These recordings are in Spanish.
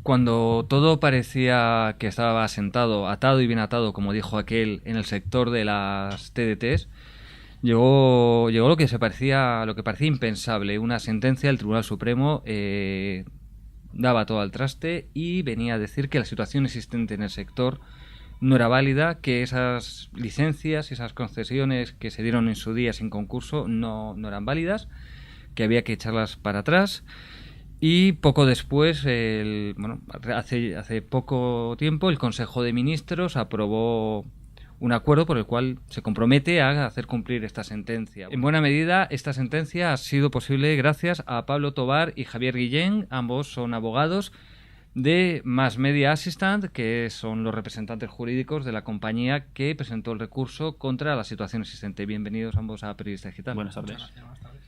cuando todo parecía que estaba asentado, atado y bien atado, como dijo aquel, en el sector de las TDTs, llegó lo que parecía impensable. Una sentencia del Tribunal Supremo daba todo al traste y venía a decir que la situación existente en el sector no era válida, que esas licencias y esas concesiones que se dieron en su día sin concurso no eran válidas, que había que echarlas para atrás. Y poco después, hace poco tiempo, el Consejo de Ministros aprobó un acuerdo por el cual se compromete a hacer cumplir esta sentencia. En buena medida, esta sentencia ha sido posible gracias a Pablo Tobar y Javier Guillén. Ambos son abogados de Mass Media Assistant, que son los representantes jurídicos de la compañía que presentó el recurso contra la situación existente. Bienvenidos ambos a Periodista Digital. Buenas tardes. Buenas tardes.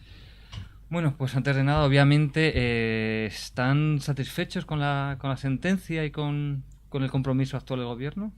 Bueno, pues antes de nada, obviamente, ¿están satisfechos con la sentencia y con el compromiso actual del gobierno?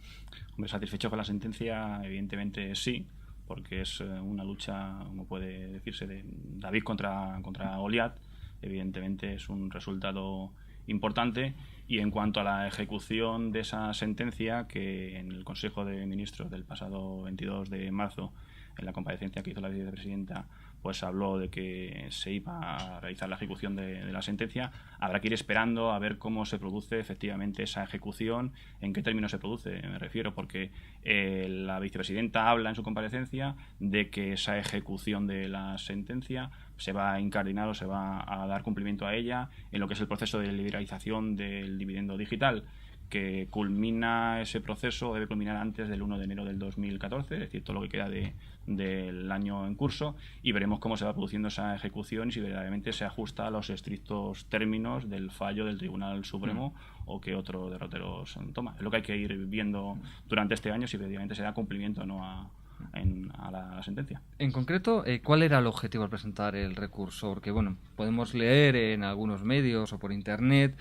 Hombre, satisfecho con la sentencia, evidentemente sí, porque es una lucha, como puede decirse, de David contra Goliat. Evidentemente es un resultado importante. Y en cuanto a la ejecución de esa sentencia, que en el Consejo de Ministros del pasado 22 de marzo, en la comparecencia que hizo la vicepresidenta, pues habló de que se iba a realizar la ejecución de la sentencia. Habrá que ir esperando a ver cómo se produce efectivamente esa ejecución, en qué términos se produce, me refiero, porque la vicepresidenta habla en su comparecencia de que esa ejecución de la sentencia se va a incardinar o se va a dar cumplimiento a ella en lo que es el proceso de liberalización del dividendo digital, que culmina ese proceso, debe culminar antes del 1 de enero del 2014, es decir, todo lo que queda del año en curso, y veremos cómo se va produciendo esa ejecución y si verdaderamente se ajusta a los estrictos términos del fallo del Tribunal Supremo o qué otro derrotero se toma. Es lo que hay que ir viendo durante este año, si verdaderamente se da cumplimiento o no a la sentencia. En concreto, ¿cuál era el objetivo al presentar el recurso? Porque, bueno, podemos leer en algunos medios o por internet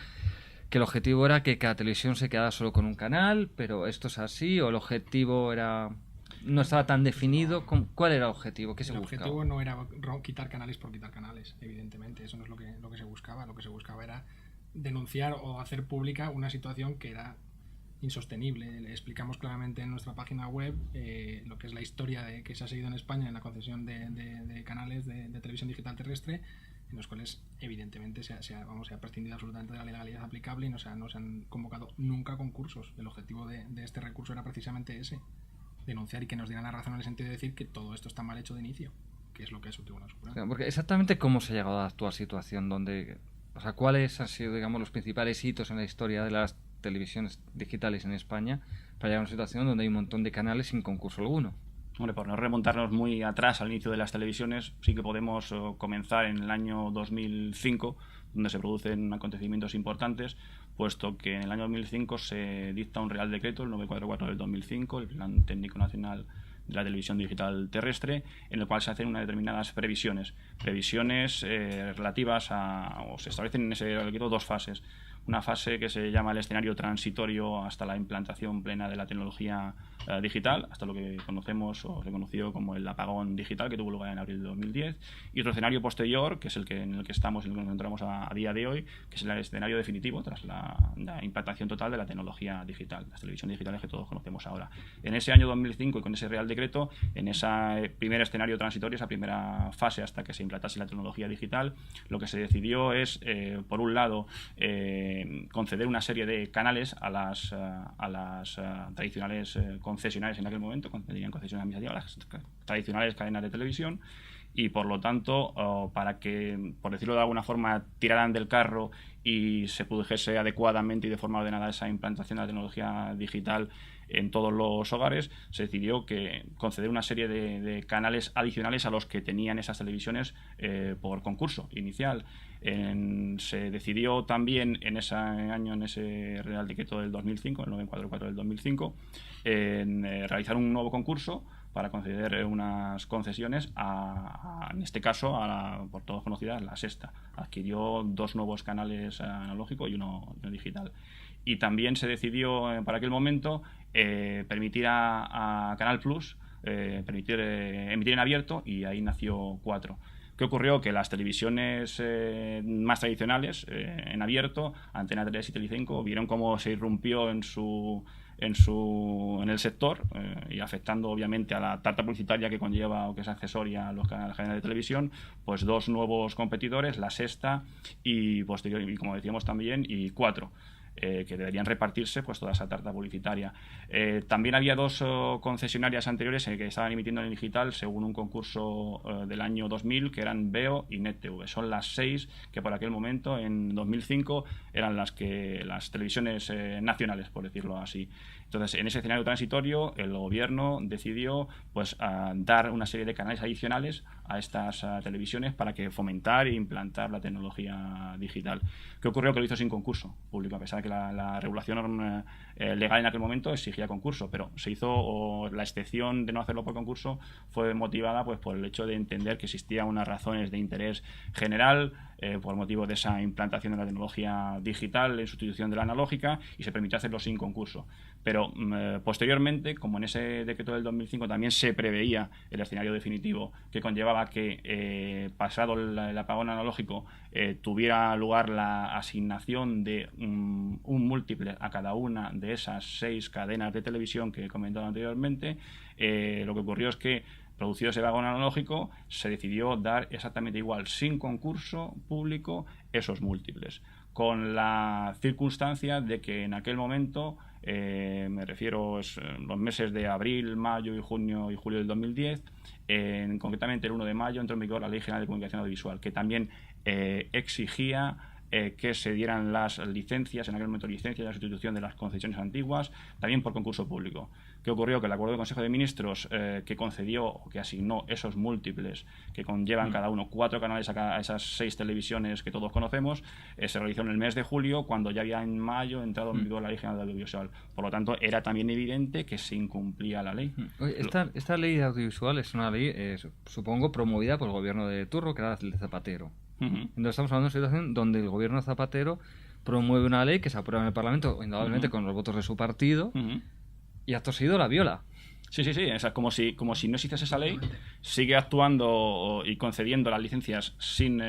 que el objetivo era que cada televisión se quedara solo con un canal, pero ¿esto es así? ¿O el objetivo no estaba tan definido? ¿Cuál era el objetivo? ¿Qué se buscaba? El objetivo no era quitar canales por quitar canales, evidentemente. Eso no es lo que se buscaba. Lo que se buscaba era denunciar o hacer pública una situación que era insostenible. Le explicamos claramente en nuestra página web lo que es la historia que se ha seguido en España en la concesión de canales de televisión digital terrestre, en los cuales evidentemente se ha prescindido absolutamente de la legalidad aplicable y no se han convocado nunca concursos. El objetivo de este recurso era precisamente ese: denunciar y que nos dieran la razón en el sentido de decir que todo esto está mal hecho de inicio, que es lo que es el Tribunal Supremo. Porque exactamente cómo se ha llegado a la actual situación, ¿cuáles han sido, digamos, los principales hitos en la historia de las televisiones digitales en España para llegar a una situación donde hay un montón de canales sin concurso alguno? Hombre, por no remontarnos muy atrás al inicio de las televisiones, sí que podemos comenzar en el año 2005, donde se producen acontecimientos importantes, puesto que en el año 2005 se dicta un Real Decreto, el 944 del 2005, el Plan Técnico Nacional de la Televisión Digital Terrestre, en el cual se hacen unas determinadas previsiones relativas o se establecen en ese decreto dos fases. Una fase que se llama el escenario transitorio hasta la implantación plena de la tecnología digital, hasta lo que conocemos o reconocido como el apagón digital, que tuvo lugar en abril de 2010, y otro escenario posterior, que es en el que estamos, en el que nos encontramos a día de hoy, que es el escenario definitivo tras la implantación total de la tecnología digital, las televisiones digitales que todos conocemos ahora. En ese año 2005 y con ese Real Decreto, en ese primer escenario transitorio, esa primera fase hasta que se implantase la tecnología digital, lo que se decidió es, por un lado, conceder una serie de canales a las tradicionales concesionarias en aquel momento, tenían concesiones administrativas, las tradicionales cadenas de televisión, y por lo tanto, para que, por decirlo de alguna forma, tiraran del carro y se produjese adecuadamente y de forma ordenada esa implantación de la tecnología digital en todos los hogares, se decidió conceder una serie de canales adicionales a los que tenían esas televisiones por concurso inicial. Se decidió también en ese año, en ese Real Decreto del 2005, el 944 del 2005, realizar un nuevo concurso para conceder unas concesiones en este caso, por todos conocidas, La Sexta. Adquirió 2 nuevos canales analógicos y uno digital. Y también se decidió para aquel momento permitir a Canal Plus permitir emitir en abierto, y ahí nació 4. ¿Qué ocurrió? Que las televisiones más tradicionales, en abierto, Antena 3 y Telecinco, vieron cómo se irrumpió en el sector, y afectando obviamente a la tarta publicitaria que conlleva o que es accesoria a las cadenas de televisión, pues 2 nuevos competidores, La Sexta y como decíamos también, y 4. Que deberían repartirse pues toda esa tarta publicitaria. También había 2 concesionarias anteriores que estaban emitiendo en digital según un concurso del año 2000, que eran Veo y NetTV. Son las 6 que por aquel momento, en 2005, eran las televisiones nacionales, por decirlo así. Entonces, en ese escenario transitorio, el gobierno decidió pues dar una serie de canales adicionales a estas televisiones para que fomentar e implantar la tecnología digital. ¿Qué ocurrió? Que lo hizo sin concurso público, a pesar de que la regulación legal en aquel momento exigía concurso, pero se hizo, la excepción de no hacerlo por concurso fue motivada pues por el hecho de entender que existían unas razones de interés general, por motivo de esa implantación de la tecnología digital en sustitución de la analógica, y se permitió hacerlo sin concurso. Pero posteriormente, como en ese decreto del 2005 también se preveía el escenario definitivo que conllevaba que pasado el apagón analógico tuviera lugar la asignación de un múltiple a cada una de esas 6 cadenas de televisión que he comentado anteriormente, lo que ocurrió es que, producido ese apagón analógico, se decidió dar exactamente igual, sin concurso público, esos múltiples, con la circunstancia de que en aquel momento, me refiero a los meses de abril, mayo y junio y julio del 2010, concretamente el 1 de mayo entró en vigor la Ley General de Comunicación Audiovisual, que también exigía que se dieran las licencias, en aquel momento licencias de la sustitución de las concesiones antiguas, también por concurso público. ¿Qué ocurrió? Que el acuerdo del Consejo de Ministros que concedió o que asignó esos múltiples que conllevan cada uno 4 canales a esas 6 televisiones que todos conocemos, se realizó en el mes de julio, cuando ya había en mayo entrado en vigor la Ley General de Audiovisual. Por lo tanto, era también evidente que se incumplía la ley. Oye, esta ley de audiovisual es una ley, supongo, promovida por el gobierno de turno, que era el de Zapatero. Entonces estamos hablando de una situación donde el gobierno de Zapatero promueve una ley que se aprueba en el Parlamento, indudablemente con los votos de su partido, y acto seguido la viola. Sí, o sea, como si no existiese esa ley, sigue actuando y concediendo las licencias sin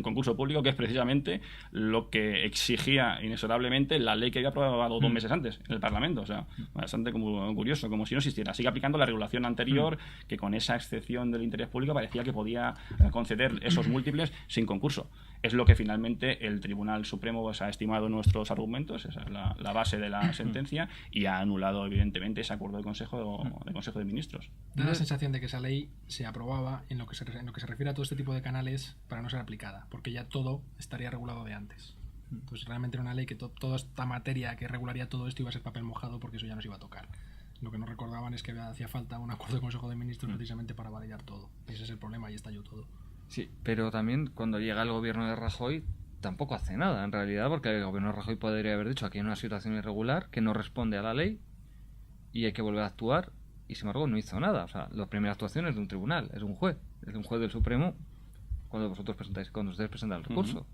concurso público, que es precisamente lo que exigía inexorablemente la ley que había aprobado 2 meses antes en el Parlamento. O sea, bastante curioso, como si no existiera. Sigue aplicando la regulación anterior, que con esa excepción del interés público parecía que podía conceder esos múltiples sin concurso. Es lo que finalmente el Tribunal Supremo ha estimado en nuestros argumentos, esa es la base de la sentencia, y ha anulado evidentemente ese acuerdo de Consejo de Ministros. Da la sensación de que esa ley se aprobaba en lo que se refiere a todo este tipo de canales para no ser aplicada, porque ya todo estaría regulado de antes. Entonces realmente era una ley que toda esta materia que regularía todo esto iba a ser papel mojado, porque eso ya no se iba a tocar. Lo que no recordaban es que hacía falta un acuerdo de Consejo de Ministros precisamente para validar todo. Ese es el problema, y estalló todo. Sí, pero también cuando llega el gobierno de Rajoy tampoco hace nada, en realidad, porque el gobierno de Rajoy podría haber dicho: aquí hay una situación irregular que no responde a la ley y hay que volver a actuar, y sin embargo no hizo nada. O sea, la primera actuación es de un tribunal, es un juez del Supremo cuando ustedes presentan el recurso.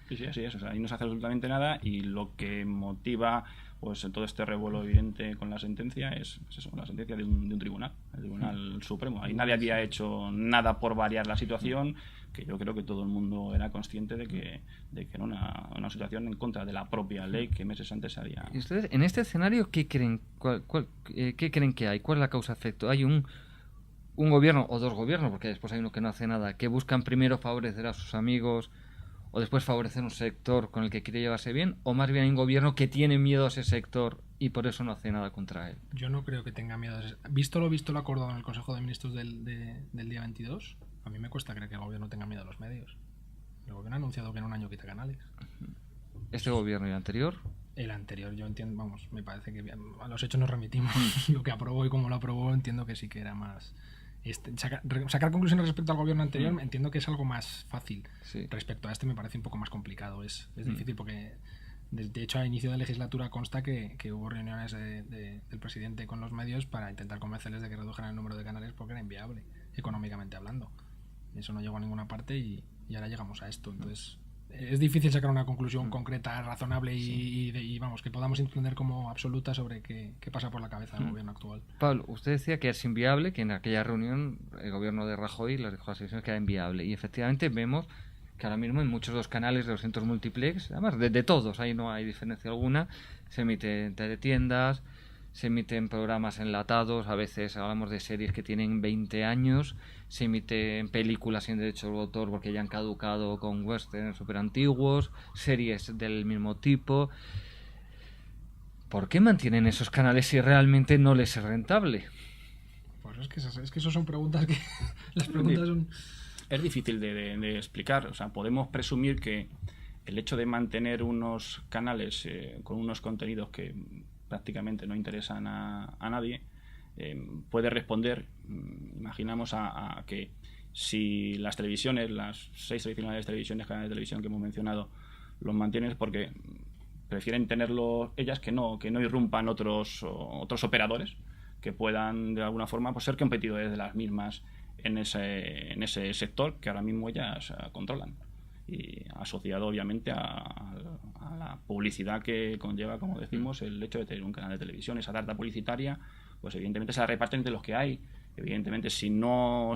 Sí, así es. O sea, ahí no se hace absolutamente nada, y lo que motiva pues todo este revuelo evidente con la sentencia es eso, la sentencia de un tribunal, el Tribunal Supremo. Ahí nadie había hecho nada por variar la situación, que yo creo que todo el mundo era consciente de que era una situación en contra de la propia ley que meses antes había. ¿Y ustedes, en este escenario, qué creen? ¿Qué creen que hay? ¿Cuál es la causa-efecto? ¿Hay un gobierno o 2 gobiernos, porque después hay uno que no hace nada, que buscan primero favorecer a sus amigos o después favorecer un sector con el que quiere llevarse bien, o más bien hay un gobierno que tiene miedo a ese sector y por eso no hace nada contra él? Yo no creo que tenga miedo a ese... Visto lo acordado en el Consejo de Ministros del día 22, a mí me cuesta creer que el gobierno tenga miedo a los medios. El gobierno ha anunciado que en un año quita canales. ¿Este gobierno y el anterior? El anterior, yo entiendo, vamos, me parece que a los hechos nos remitimos. Lo que aprobó y cómo lo aprobó, entiendo que sí que era más... sacar conclusiones respecto al gobierno anterior, entiendo que es algo más fácil. Sí. Respecto a este me parece un poco más complicado. Es difícil porque, de hecho, a inicio de legislatura consta que hubo reuniones del presidente con los medios para intentar convencerles de que redujeran el número de canales porque era inviable, económicamente hablando. Eso no llegó a ninguna parte y ahora llegamos a esto. Entonces, es difícil sacar una conclusión concreta, razonable y vamos, que podamos entender como absoluta sobre qué pasa por la cabeza del gobierno actual. Pablo, usted decía que es inviable, que en aquella reunión el gobierno de Rajoy les dijo a las televisiones que era inviable. Y efectivamente vemos que ahora mismo en muchos de los canales de los centros multiplex, además de todos, ahí no hay diferencia alguna, se emiten teletiendas, se emiten programas enlatados, a veces hablamos de series que tienen 20 años, se emiten películas sin derecho de autor porque ya han caducado con westerns súper antiguos, series del mismo tipo. ¿Por qué mantienen esos canales si realmente no les es rentable? Pues es que eso son preguntas que... Las preguntas son... Es difícil de explicar. O sea, podemos presumir que el hecho de mantener unos canales con unos contenidos que prácticamente no interesan a nadie, puede responder, imaginamos, a que si las televisiones, las 6 tradicionales televisiones, canales de televisión que hemos mencionado, los mantienen porque prefieren tenerlo ellas que no irrumpan otros operadores que puedan de alguna forma pues, ser competidores de las mismas en ese sector que ahora mismo ellas controlan, y asociado obviamente a la publicidad que conlleva, como decimos, el hecho de tener un canal de televisión. Esa tarta publicitaria pues evidentemente se la reparten entre los que hay. Evidentemente si no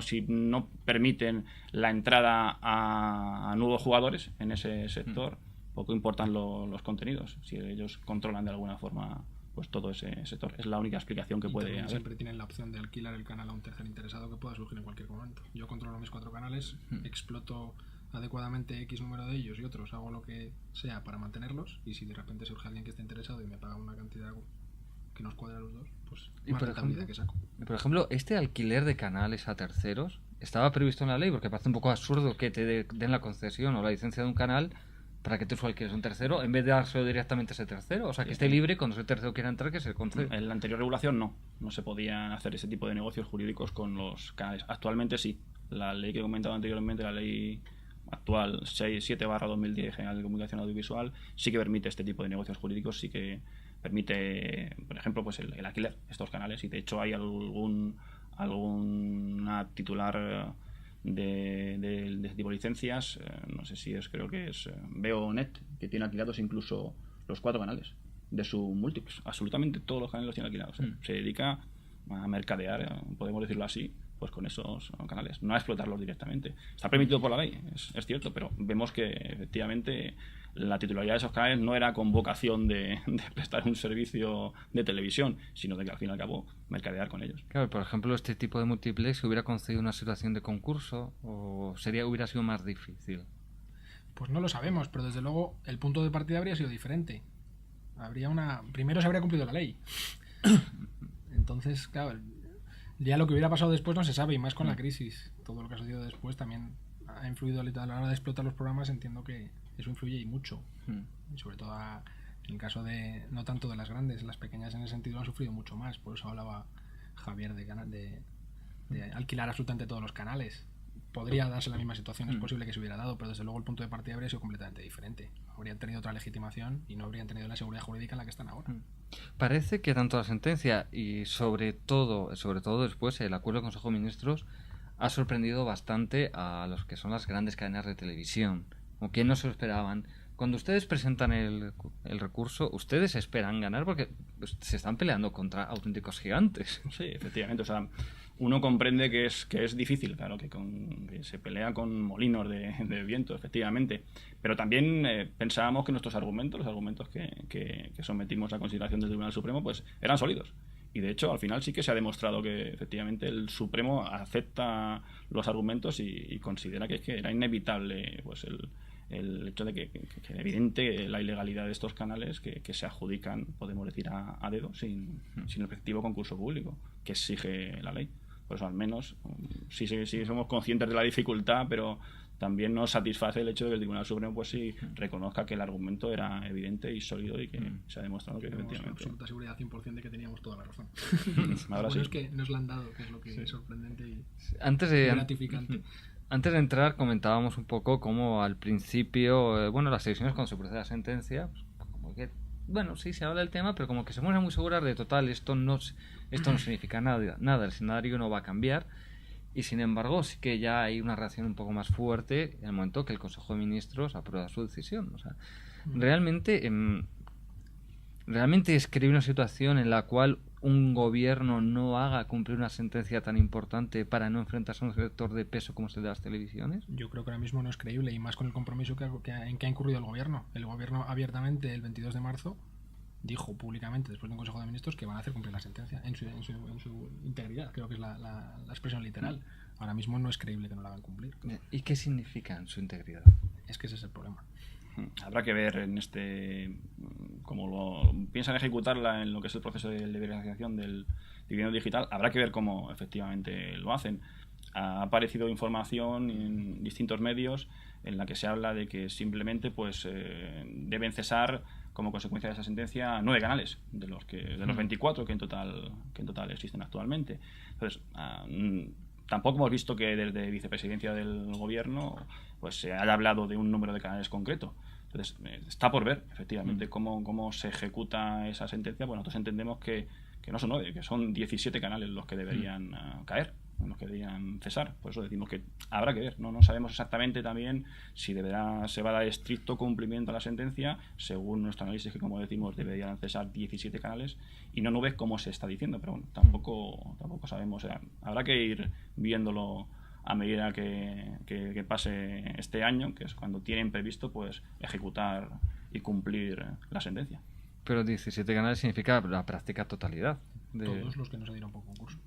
permiten la entrada a nuevos jugadores en ese sector, poco importan los contenidos, si ellos controlan de alguna forma pues todo ese sector. Es la única explicación que puede haber. Siempre tienen la opción de alquilar el canal a un tercer interesado que pueda surgir en cualquier momento. Yo controlo mis 4 canales, exploto adecuadamente X número de ellos y otros, hago lo que sea para mantenerlos, y si de repente surge alguien que esté interesado y me paga una cantidad que nos cuadra a los dos, pues más rentabilidad que saco. Por ejemplo, este alquiler de canales a terceros estaba previsto en la ley, porque parece un poco absurdo que te den la concesión o la licencia de un canal para que tú alquiles un tercero en vez de dárselo directamente a ese tercero. O sea, que esté libre cuando ese tercero quiera entrar, que se conceda. En la anterior regulación no se podían hacer ese tipo de negocios jurídicos con los canales. Actualmente sí. La ley que he comentado anteriormente, la ley actual 7/2010 General de Comunicación Audiovisual, sí que permite este tipo de negocios jurídicos, sí que permite, por ejemplo, pues el alquiler de estos canales, y de hecho hay alguna titular de este tipo de licencias, no sé si creo que es VeoNet, que tiene alquilados incluso los 4 canales de su múltiples. Absolutamente todos los canales los tiene alquilados. Se dedica a mercadear, podemos decirlo así, pues con esos canales, no a explotarlos directamente. Está permitido por la ley, es cierto, pero vemos que efectivamente la titularidad de esos canales no era con vocación de prestar un servicio de televisión, sino de que al fin y al cabo mercadear con ellos. Claro, por ejemplo, este tipo de multiplex, ¿se hubiera concedido una situación de concurso o hubiera sido más difícil? Pues no lo sabemos, pero desde luego el punto de partida habría sido diferente. Primero se habría cumplido la ley. Entonces, claro, ya lo que hubiera pasado después no se sabe, y más con la crisis. Todo lo que ha sucedido después también ha influido a la hora de explotar los programas. Entiendo que eso influye y mucho. Y sobre todo en el caso de, no tanto de las grandes, las pequeñas en ese sentido han sufrido mucho más. Por eso hablaba Javier de alquilar absolutamente todos los canales. Podría darse la misma situación, es posible que se hubiera dado, pero desde luego el punto de partida habría sido completamente diferente. Habrían tenido otra legitimación y no habrían tenido la seguridad jurídica en la que están ahora. Parece que tanto la sentencia y sobre todo después el acuerdo del Consejo de Ministros ha sorprendido bastante a los que son las grandes cadenas de televisión, o que no se lo esperaban. Cuando ustedes presentan el recurso, ustedes esperan ganar porque se están peleando contra auténticos gigantes. Sí, efectivamente. O sea, uno comprende que es difícil, claro, que se pelea con molinos de viento, efectivamente. Pero también pensábamos que nuestros argumentos, los argumentos que sometimos a consideración del Tribunal Supremo, pues eran sólidos. Y de hecho, al final sí que se ha demostrado que efectivamente el Supremo acepta los argumentos y considera que era inevitable pues el hecho de que evidente la ilegalidad de estos canales que se adjudican, podemos decir, a dedo, sin el respectivo concurso público que exige la ley. Por eso, al menos, sí somos conscientes de la dificultad, pero también nos satisface el hecho de que el Tribunal Supremo pues sí reconozca que el argumento era evidente y sólido y que se ha demostrado que tenemos efectivamente... absoluta seguridad 100% de que teníamos toda la razón. Ahora bueno, sí. es que nos la han dado, que es lo que es sorprendente y gratificante. Antes de entrar comentábamos un poco cómo al principio, las televisiones cuando se procede a la sentencia, pues, como que, sí se habla del tema, pero como que se muestran muy seguras de total, esto no significa nada, el escenario no va a cambiar. Y sin embargo, sí que ya hay una reacción un poco más fuerte en el momento que el Consejo de Ministros aprueba su decisión. O sea, realmente, realmente es creíble una situación en la cual un gobierno no haga cumplir una sentencia tan importante para no enfrentarse a un sector de peso como es el de las televisiones. Yo creo que ahora mismo no es creíble, y más con el compromiso en que ha incurrido el gobierno. El gobierno abiertamente el 22 de marzo dijo públicamente, después de un Consejo de Ministros, que van a hacer cumplir la sentencia en su integridad. Creo que es la expresión literal. Ahora mismo no es creíble que no la hagan cumplir. ¿Y qué significa en su integridad? Es que ese es el problema. Habrá que ver en cómo lo piensan ejecutarla en lo que es el proceso de liberalización del dividendo digital. Habrá que ver cómo efectivamente lo hacen. Ha aparecido información en distintos medios en la que se habla de que simplemente pues deben cesar como consecuencia de esa sentencia 9 canales de los 24 que en total existen actualmente. Entonces, tampoco hemos visto que desde vicepresidencia del gobierno pues se haya hablado de un número de canales concreto. Entonces, está por ver efectivamente cómo se ejecuta esa sentencia. Bueno, nosotros entendemos que no son 9, que son 17 canales los que deberían caer, los que deberían cesar. Por eso decimos que habrá que ver. No sabemos exactamente también si se va a dar estricto cumplimiento a la sentencia, según nuestro análisis, que como decimos deberían cesar 17 canales y no 9 como se está diciendo. Pero bueno, tampoco sabemos. O sea, habrá que ir viéndolo a medida que pase este año, que es cuando tienen previsto pues ejecutar y cumplir la sentencia. Pero 17 canales significa la práctica totalidad. Todos los que no se dieron por concurso.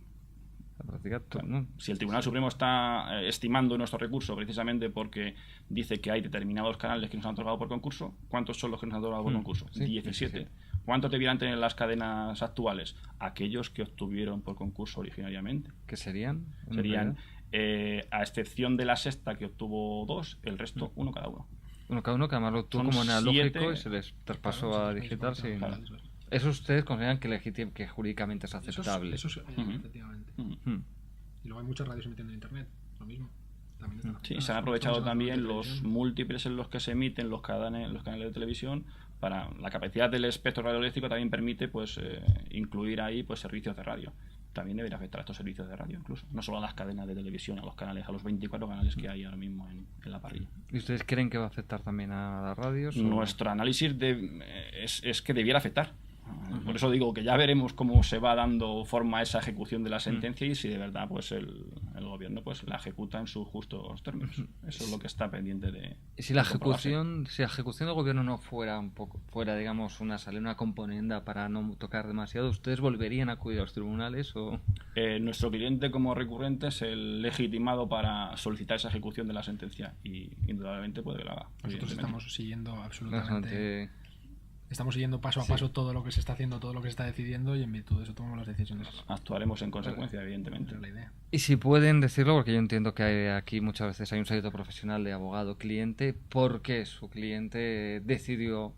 ¿No? Si el Tribunal Supremo está estimando nuestro recurso precisamente porque dice que hay determinados canales que nos han otorgado por concurso, ¿cuántos son los que nos han otorgado por concurso? Sí, 17. ¿Cuántos debieran tener las cadenas actuales? Aquellos que obtuvieron por concurso originariamente. ¿Qué serían? Serían, a excepción de la sexta, que obtuvo 2, el resto uno cada uno. Uno cada uno, que además lo obtuvo como analógico y se les traspasó a digital. Sí. Eso ustedes consideran que jurídicamente es aceptable. Eso efectivamente. Y luego hay muchas radios emitiendo en internet, lo mismo. Sí, se han aprovechado también los múltiples en los que se emiten los canales de televisión. Para la capacidad del espectro radioeléctrico también permite pues incluir ahí pues servicios de radio. También debería afectar a estos servicios de radio incluso, no solo a las cadenas de televisión, a los canales, a los 24 canales que hay ahora mismo en la parrilla. ¿Y ustedes creen que va a afectar también a las radios? Nuestro análisis es que debiera afectar. Por eso digo que ya veremos cómo se va dando forma a esa ejecución de la sentencia y si de verdad pues el gobierno pues la ejecuta en sus justos términos. Eso es lo que está pendiente de. Y si la ejecución del gobierno no fuera digamos una componenda para no tocar demasiado, ¿ustedes volverían a acudir a los tribunales o? Nuestro cliente como recurrente es el legitimado para solicitar esa ejecución de la sentencia y indudablemente puede que la haga. Nosotros estamos siguiendo absolutamente. Estamos siguiendo paso a paso todo lo que se está haciendo, todo lo que se está decidiendo, y en virtud de eso tomamos las decisiones. Actuaremos en consecuencia, evidentemente. Es la idea. Y si pueden decirlo, porque yo entiendo que aquí muchas veces hay un secreto profesional de abogado-cliente, ¿por qué su cliente decidió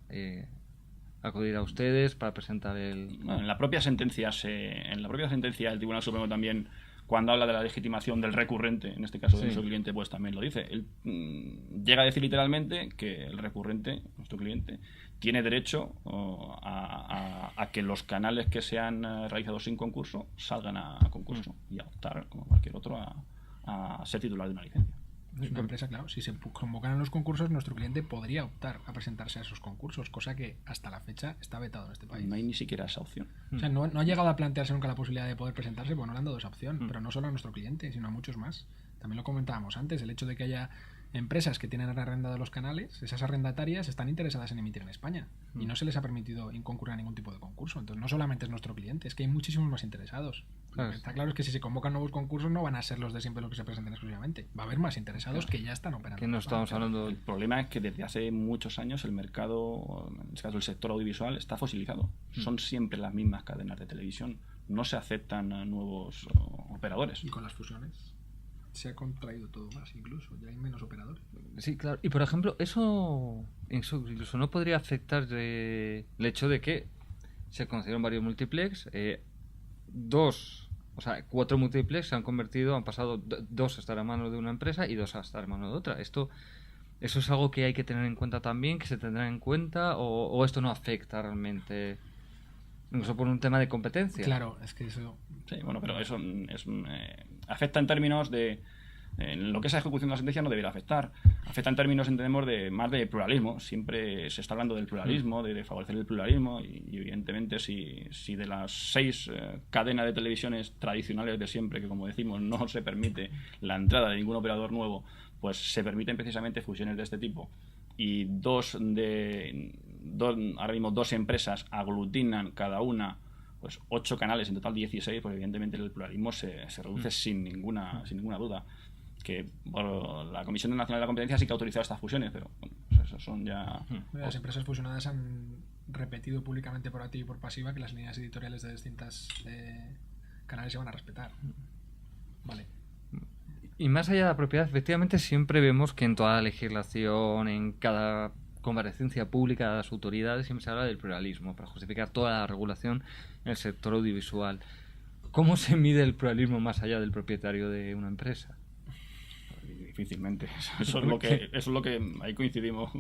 acudir a ustedes para presentar el...? Bueno, en la propia sentencia del Tribunal Supremo también, cuando habla de la legitimación del recurrente, en este caso de nuestro cliente, pues también lo dice. Él llega a decir literalmente que el recurrente, nuestro cliente, tiene derecho a que los canales que se han realizado sin concurso salgan a concurso y a optar, como cualquier otro, a ser titular de una licencia. Es una empresa, claro. Si se convocan los concursos, nuestro cliente podría optar a presentarse a esos concursos, cosa que hasta la fecha está vetado en este país. No hay ni siquiera esa opción. O sea, no ha llegado a plantearse nunca la posibilidad de poder presentarse, porque no le han dado esa opción, pero no solo a nuestro cliente, sino a muchos más. También lo comentábamos antes, el hecho de que haya empresas que tienen arrendados los canales, esas arrendatarias están interesadas en emitir en España y no se les ha permitido concurrir a ningún tipo de concurso. Entonces no solamente es nuestro cliente, es que hay muchísimos más interesados. Lo que está claro es que si se convocan nuevos concursos no van a ser los de siempre los que se presenten exclusivamente. Va a haber más interesados que ya están operando. Que no estamos hablando. El problema es que desde hace muchos años el mercado, en este caso el sector audiovisual, está fosilizado. Son siempre las mismas cadenas de televisión. No se aceptan nuevos operadores. Y con las fusiones se ha contraído todo más, incluso ya hay menos operadores. Sí, claro. Y por ejemplo, eso incluso no podría afectar el hecho de que se conocieron varios multiplex, 4 multiplex se han convertido, han pasado 2 a estar a mano de una empresa y 2 a estar a mano de otra. ¿Eso es algo que hay que tener en cuenta también, que se tendrá en cuenta, o esto no afecta realmente? incluso por un tema de competencia. Claro, es que eso... Sí, bueno, pero eso afecta en términos de... En lo que es la ejecución de la sentencia no debería afectar. Afecta en términos, entendemos, más de pluralismo. Siempre se está hablando del pluralismo, de favorecer el pluralismo, y evidentemente si de las 6 cadenas de televisiones tradicionales de siempre, que como decimos no se permite la entrada de ningún operador nuevo, pues se permiten precisamente fusiones de este tipo, y ahora mismo 2 empresas aglutinan cada una pues 8 canales, en total 16, pues evidentemente el pluralismo se reduce sin ninguna duda. Que bueno, la Comisión Nacional de la Competencia sí que ha autorizado estas fusiones, pero bueno, pues eso son ya... Las empresas fusionadas han repetido públicamente por activa y por pasiva que las líneas editoriales de distintas canales se van a respetar. Vale. Y más allá de la propiedad, efectivamente siempre vemos que en toda la legislación, en cada comparecencia pública de las autoridades, siempre se habla del pluralismo para justificar toda la regulación en el sector audiovisual. ¿Cómo se mide el pluralismo más allá del propietario de una empresa? Difícilmente. Eso es lo que ahí coincidimos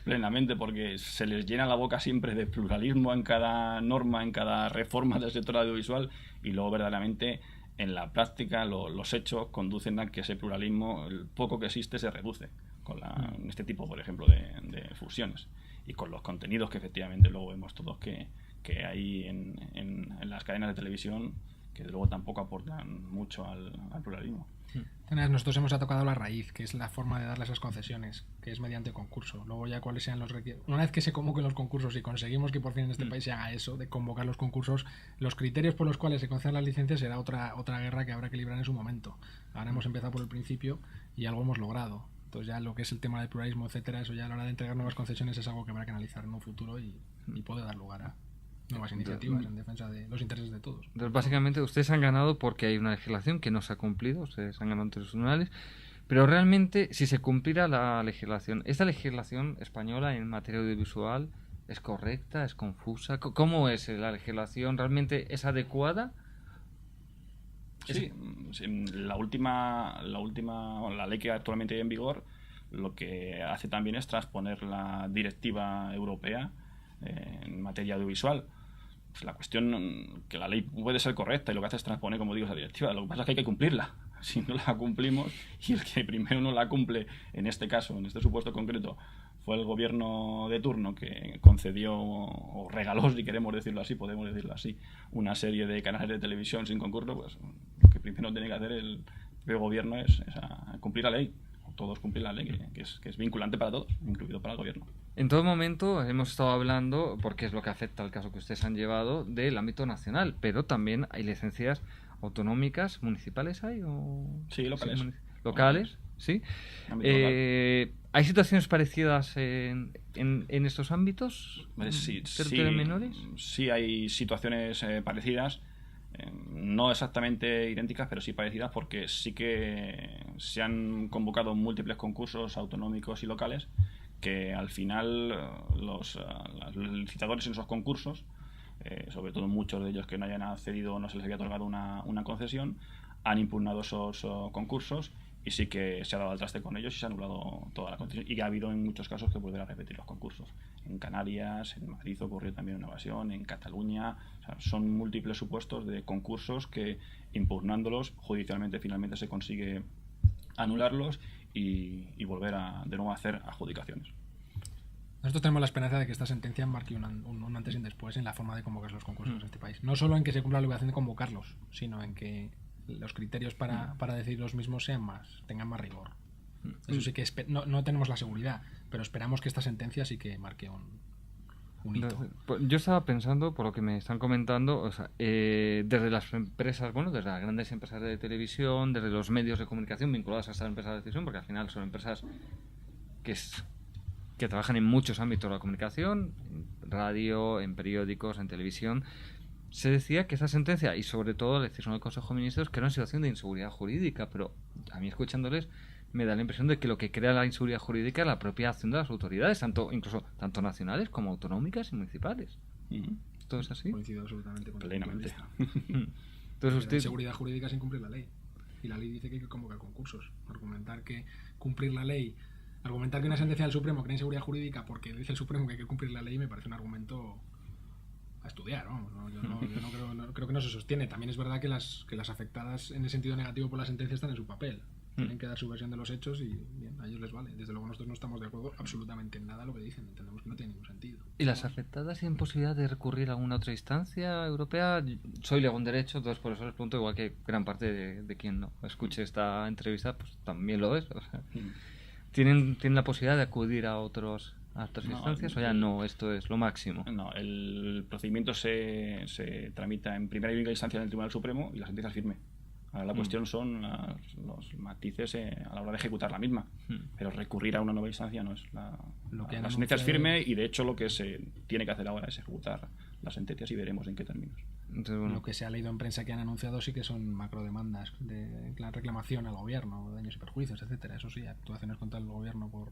plenamente, porque se les llena la boca siempre de pluralismo en cada norma, en cada reforma del sector audiovisual, y luego verdaderamente en la práctica los hechos conducen a que ese pluralismo, el poco que existe, se reduce en este tipo, por ejemplo, de fusiones, y con los contenidos que efectivamente luego vemos todos que hay en las cadenas de televisión, que luego tampoco aportan mucho al pluralismo. Nosotros hemos tocado la raíz, que es la forma de darle esas concesiones, que es mediante concurso. Luego ya cuáles sean los requisitos. Una vez que se convoquen los concursos y conseguimos que por fin en este país se haga eso, de convocar los concursos, los criterios por los cuales se concedan las licencias será otra guerra que habrá que librar en su momento. Ahora hemos empezado por el principio y algo hemos logrado. Entonces ya lo que es el tema del pluralismo, etcétera, eso ya a la hora de entregar nuevas concesiones es algo que habrá que analizar en un futuro y puede dar lugar a nuevas iniciativas en defensa de los intereses de todos. Entonces, básicamente, ustedes han ganado porque hay una legislación que no se ha cumplido, ustedes han ganado ante los tribunales, pero realmente, si se cumpliera la legislación, ¿esta legislación española en materia audiovisual es correcta, es confusa? ¿Cómo es la legislación? ¿Realmente es adecuada? Sí, la ley que actualmente hay en vigor, lo que hace también es transponer la directiva europea en materia audiovisual. Pues la cuestión, que la ley puede ser correcta y lo que hace es transponer, como digo, esa directiva. Lo que pasa es que hay que cumplirla. Si no la cumplimos, y el que primero no la cumple, en este caso, en este supuesto concreto, fue el gobierno de turno, que concedió o regaló, si queremos decirlo así, podemos decirlo así, una serie de canales de televisión sin concurso, pues lo que primero tiene que hacer el gobierno es cumplir la ley. Todos cumplir la ley, que es vinculante para todos, incluido para el gobierno. En todo momento hemos estado hablando, porque es lo que afecta al caso que ustedes han llevado, del ámbito nacional, pero también hay licencias autonómicas, municipales ¿hay? Sí, locales. Sí, locales, sí. ¿Hay situaciones parecidas en estos ámbitos? Sí, menores? Sí, hay situaciones parecidas. No exactamente idénticas, pero sí parecidas, porque sí que se han convocado múltiples concursos autonómicos y locales que al final los licitadores en esos concursos, sobre todo muchos de ellos que no hayan accedido o no se les había otorgado una concesión, han impugnado esos concursos, y sí que se ha dado al traste con ellos y se ha anulado toda la concesión, y ha habido en muchos casos que volver a repetir los concursos. En Canarias, en Madrid ocurrió también una evasión, en Cataluña. O sea, son múltiples supuestos de concursos que, impugnándolos, judicialmente finalmente se consigue anularlos y volver de nuevo a hacer adjudicaciones. Nosotros tenemos la esperanza de que esta sentencia marque un antes y un después en la forma de convocar los concursos en este país. No solo en que se cumpla la obligación de convocarlos, sino en que los criterios para decidir los mismos tengan más rigor. Eso sí que no tenemos la seguridad, pero esperamos que esta sentencia sí que marque un hito. Yo estaba pensando, por lo que me están comentando, o sea, desde las empresas, desde las grandes empresas de televisión, desde los medios de comunicación vinculados a estas empresas de televisión, porque al final son empresas que trabajan en muchos ámbitos de la comunicación, en radio, en periódicos, en televisión. Se decía que esa sentencia, y sobre todo la decisión del Consejo de Ministros, que era una situación de inseguridad jurídica, pero a mí, escuchándoles, me da la impresión de que lo que crea la inseguridad jurídica es la propia acción de las autoridades, incluso tanto nacionales como autonómicas y municipales. ¿Todo es así? Coincido absolutamente con plenamente. Entonces usted... Inseguridad jurídica sin cumplir la ley. Y la ley dice que hay que convocar concursos. Argumentar que cumplir la ley, argumentar que una sentencia del Supremo crea inseguridad jurídica porque dice el Supremo que hay que cumplir la ley, me parece un argumento a estudiar, ¿no? Yo no creo que no se sostiene. También es verdad que las afectadas en el sentido negativo por la sentencia están en su papel. Tienen que dar su versión de los hechos y bien, a ellos les vale. Desde luego nosotros no estamos de acuerdo absolutamente en nada de lo que dicen. Entendemos que no tiene ningún sentido. ¿Y las afectadas tienen posibilidad de recurrir a alguna otra instancia europea? Soy legón derecho, entonces por eso les pregunto, igual que gran parte de quien no escuche esta entrevista, pues también lo es. O sea, ¿tienen la posibilidad de acudir a otras instancias o ya no, esto es lo máximo? No, el procedimiento se tramita en primera y única instancia en el Tribunal Supremo y la sentencia es firme. Ahora la cuestión son los matices a la hora de ejecutar la misma. Pero recurrir a una nueva instancia no es la sentencia es firme y de hecho lo que se tiene que hacer ahora es ejecutar las sentencias y veremos en qué términos. Entonces, bueno. Lo que se ha leído en prensa que han anunciado sí que son macrodemandas de la reclamación al gobierno, daños y perjuicios, etcétera. Eso sí, actuaciones contra el gobierno por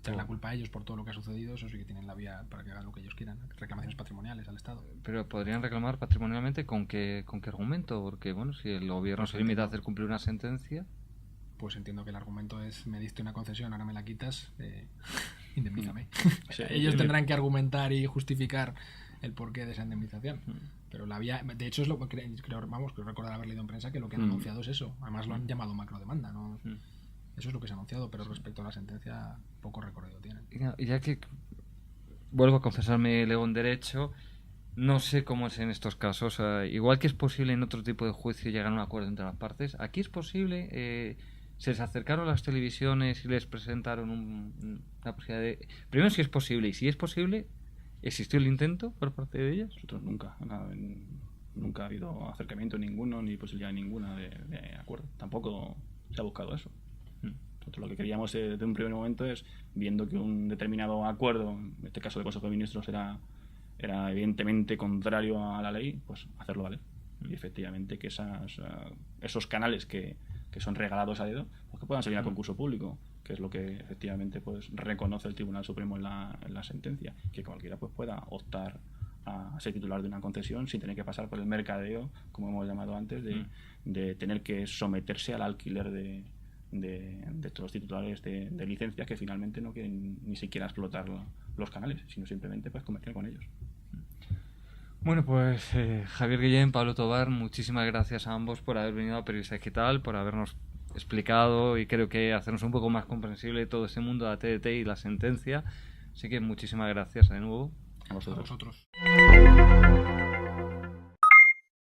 echar la culpa a ellos por todo lo que ha sucedido, eso sí que tienen la vía para que hagan lo que ellos quieran, reclamaciones patrimoniales al Estado. Pero podrían reclamar patrimonialmente ¿con qué argumento? Porque bueno, si el gobierno se limita a hacer cumplir una sentencia, pues entiendo que el argumento es me diste una concesión, ahora me la quitas, indemnízame. Sí, ellos tendrán que argumentar y justificar el porqué de esa indemnización. Pero la vía, de hecho es lo que creo recordar haber leído en prensa que lo que han anunciado es eso. Además lo han llamado macrodemanda, ¿no? Eso es lo que se ha anunciado, pero respecto a la sentencia, poco recorrido tienen. Y ya que vuelvo a confesarme legón derecho, no sé cómo es en estos casos. Igual que es posible en otro tipo de juicio llegar a un acuerdo entre las partes, aquí es posible. Se les acercaron las televisiones y les presentaron una posibilidad de. Primero, si es posible, y si es posible, ¿existió el intento por parte de ellas? Nosotros nunca ha habido acercamiento ninguno ni posibilidad ninguna de acuerdo. Tampoco se ha buscado eso. Nosotros lo que queríamos desde un primer momento es, viendo que un determinado acuerdo, en este caso del Consejo de Ministros, era evidentemente contrario a la ley, pues hacerlo valer. Y efectivamente que esos canales que son regalados a dedo, pues que puedan salir a concurso público, que es lo que efectivamente pues reconoce el Tribunal Supremo en la sentencia, que cualquiera pues pueda optar a ser titular de una concesión sin tener que pasar por el mercadeo, como hemos llamado antes, de tener que someterse al alquiler de estos titulares de licencias que finalmente no quieren ni siquiera explotar los canales, sino simplemente pues comerciar con ellos. Bueno, pues Javier Guillén, Pablo Tobar, muchísimas gracias a ambos por haber venido a Periodista Digital, por habernos explicado y creo que hacernos un poco más comprensible todo ese mundo de la TDT y la sentencia. Así que muchísimas gracias de nuevo. A vosotros. A vosotros.